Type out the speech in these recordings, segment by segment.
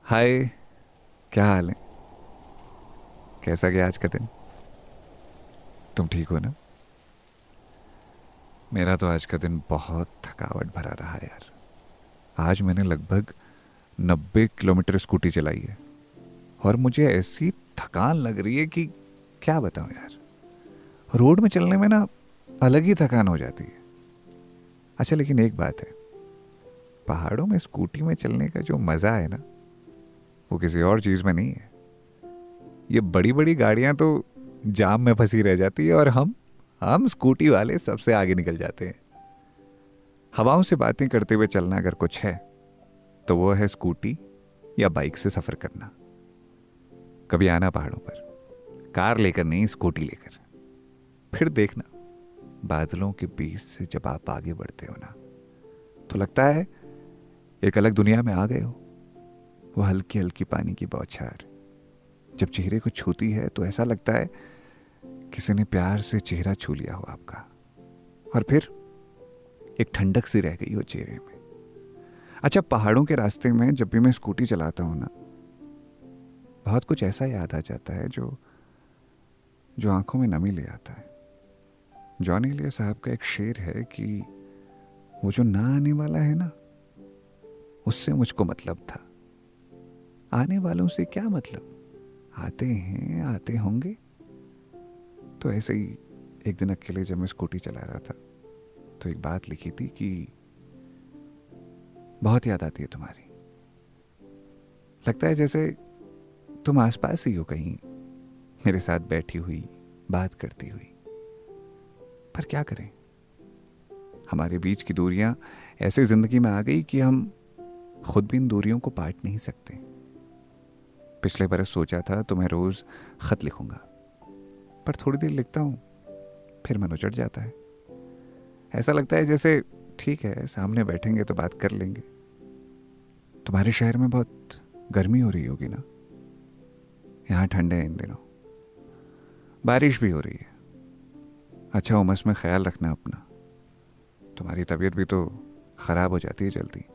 हाय। क्या हाल है? कैसा गया आज का दिन? तुम ठीक हो ना? मेरा तो आज का दिन बहुत थकावट भरा रहा यार। आज मैंने लगभग 90 किलोमीटर स्कूटी चलाई है और मुझे ऐसी थकान लग रही है कि क्या बताऊं यार। रोड में चलने में ना अलग ही थकान हो जाती है। अच्छा, लेकिन एक बात है, पहाड़ों में स्कूटी में चलने का जो मज़ा है ना, वो किसी और चीज़ में नहीं है। ये बड़ी बड़ी गाड़ियां तो जाम में फंसी रह जाती है और हम स्कूटी वाले सबसे आगे निकल जाते हैं। हवाओं से बातें करते हुए चलना अगर कुछ है तो वो है स्कूटी या बाइक से सफर करना। कभी आना पहाड़ों पर, कार लेकर नहीं, स्कूटी लेकर। फिर देखना, बादलों के बीच से जब आप आगे बढ़ते हो ना, तो लगता है एक अलग दुनिया में आ गए हो। वो हल्की हल्की पानी की बौछार जब चेहरे को छूती है तो ऐसा लगता है किसी ने प्यार से चेहरा छू लिया हो आपका, और फिर एक ठंडक सी रह गई हो चेहरे में। अच्छा, पहाड़ों के रास्ते में जब भी मैं स्कूटी चलाता हूँ ना, बहुत कुछ ऐसा याद आ जाता है जो जो आंखों में नमी ले आता है। जॉन एलिया साहब का एक शेर है कि वो जो ना आने वाला है ना, उससे मुझको मतलब था। आने वालों से क्या मतलब, आते हैं आते होंगे। तो ऐसे ही एक दिन अकेले जब मैं स्कूटी चला रहा था तो एक बात लिखी थी कि बहुत याद आती है तुम्हारी। लगता है जैसे तुम आसपास ही हो कहीं, मेरे साथ बैठी हुई, बात करती हुई। पर क्या करें, हमारे बीच की दूरियां ऐसे जिंदगी में आ गई कि हम खुद भी इन दूरियों को पाट नहीं सकते। पिछले बरस सोचा था तुम्हें रोज खत लिखूंगा, पर थोड़ी देर लिखता हूं फिर मन उचट जाता है। ऐसा लगता है जैसे ठीक है, सामने बैठेंगे तो बात कर लेंगे। तुम्हारे शहर में बहुत गर्मी हो रही होगी ना? यहाँ ठंडे हैं इन दिनों, बारिश भी हो रही है। अच्छा, उमस में ख्याल रखना अपना, तुम्हारी तबीयत भी तो खराब हो जाती है जल्दी।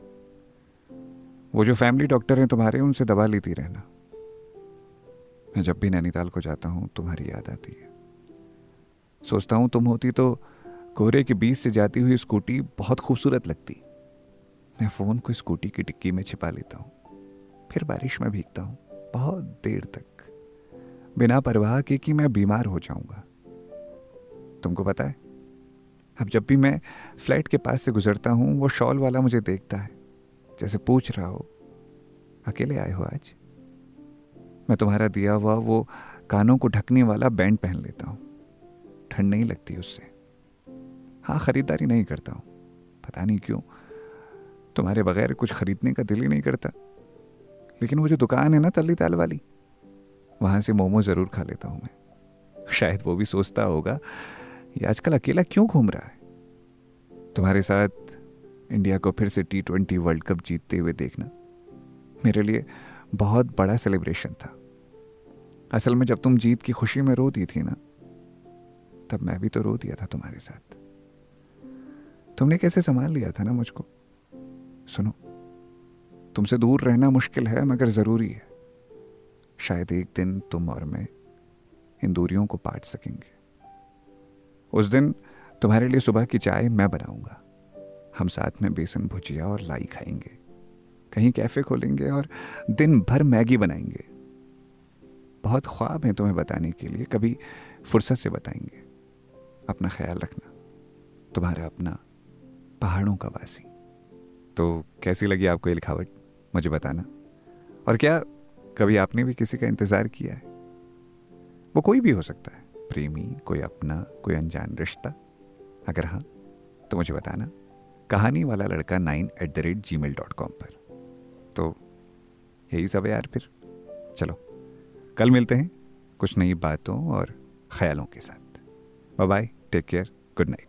वो जो फैमिली डॉक्टर हैं तुम्हारे, उनसे दवा लेती रहना। मैं जब भी नैनीताल को जाता हूँ तुम्हारी याद आती है। सोचता हूँ तुम होती तो कोहरे के बीच से जाती हुई स्कूटी बहुत खूबसूरत लगती। मैं फ़ोन को स्कूटी की डिक्की में छिपा लेता हूँ, फिर बारिश में भीगता हूँ बहुत देर तक, बिना परवाह के कि मैं बीमार हो जाऊंगा। तुमको पता है, अब जब भी मैं फ्लैट के पास से गुजरता हूँ, वो शॉल वाला मुझे देखता है जैसे पूछ रहा हो अकेले आए हो आज। मैं तुम्हारा दिया हुआ वो कानों को ढकने वाला बैंड पहन लेता हूँ, ठंड नहीं लगती उससे। हाँ, खरीदारी नहीं करता हूँ, पता नहीं क्यों, तुम्हारे बगैर कुछ खरीदने का दिल ही नहीं करता। लेकिन वो जो दुकान है ना तल्ली ताल वाली, वहां से मोमो जरूर खा लेता हूँ मैं। शायद वो भी सोचता होगा ये आजकल अकेला क्यों घूम रहा है। तुम्हारे साथ इंडिया को फिर से T20 वर्ल्ड कप जीतते हुए देखना मेरे लिए बहुत बड़ा सेलिब्रेशन था। असल में जब तुम जीत की खुशी में रो दी थी ना, तब मैं भी तो रो दिया था तुम्हारे साथ। तुमने कैसे संभाल लिया था ना मुझको। सुनो, तुमसे दूर रहना मुश्किल है मगर ज़रूरी है। शायद एक दिन तुम और मैं इन दूरियों को पाट सकेंगे। उस दिन तुम्हारे लिए सुबह की चाय मैं बनाऊंगा, हम साथ में बेसन भुजिया और लाई खाएंगे, कहीं कैफे खोलेंगे और दिन भर मैगी बनाएंगे। बहुत ख्वाब हैं तुम्हें बताने के लिए, कभी फुर्सत से बताएंगे। अपना ख्याल रखना, तुम्हारा अपना पहाड़ों का वासी। तो कैसी लगी आपको ये लिखावट, मुझे बताना। और क्या कभी आपने भी किसी का इंतज़ार किया है? वो कोई भी हो सकता है, प्रेमी, कोई अपना, कोई अनजान रिश्ता। अगर हाँ तो मुझे बताना, कहानी वाला लड़का 9@gmail.com पर। तो यही सब है यार। फिर चलो, कल मिलते हैं कुछ नई बातों और ख्यालों के साथ। Bye bye, take care, good night.